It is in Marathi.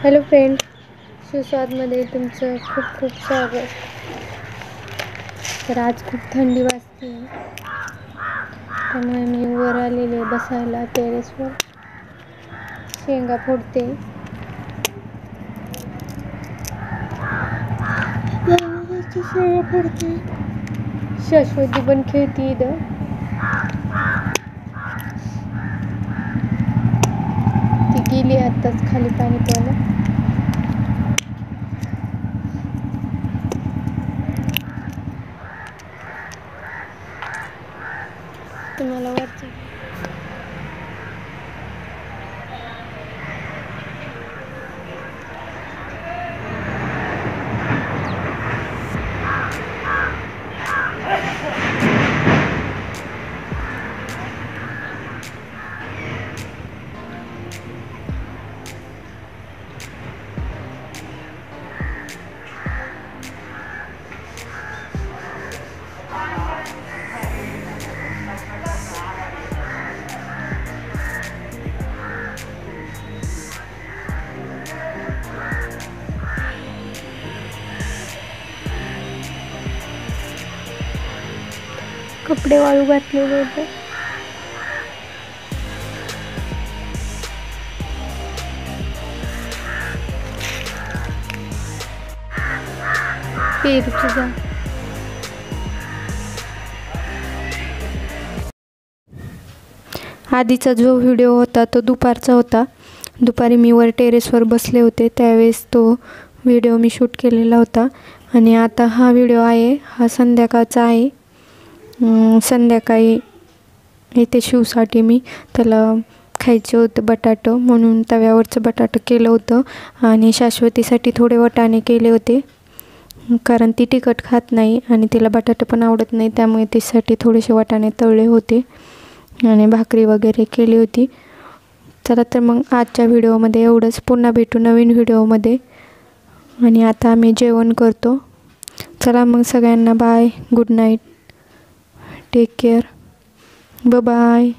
हॅलो फ्रेंड, सुस्वादमध्ये तुमचं खूप खूप स्वागत. तर आज खूप थंडी वाजते, त्यामुळे मी वर आलेले बसायला टेरेसवर. शेंगा फोडते. शेंगा फोडते. शाश्वती पण खेळती इथं. ती गेली आत्ताच खाली पाणी प्यायला. तुम्हाला वाटतं कपडे वाळू घातलेले होते. पेरूची जा. आधीचा जो व्हिडिओ होता तो दुपारचा होता. दुपारी मी वर टेरेसवर बसले होते, त्यावेळेस तो व्हिडिओ मी शूट केलेला होता. आणि आता हा व्हिडिओ आहे, हा संध्याकाळचा आहे. संध्याकाळी इथे शिवसाठी मी त्याला खायचं होतं बटाटं, म्हणून तव्यावरचं बटाटं केलं होतं. आणि शाश्वतीसाठी थोडे वाटाणे केले होते, कारण ती तिखट खात नाही आणि तिला बटाटे पण आवडत नाही, त्यामुळे तिच्यासाठी थोडेसे वाटाणे तळले होते आणि भाकरी वगैरे केली होती. चला तर मग आजच्या व्हिडिओमध्ये एवढंच. पुन्हा भेटू नवीन व्हिडिओमध्ये. आणि आता आम्ही जेवण करतो. चला मग सगळ्यांना bye, good night, take care, bye.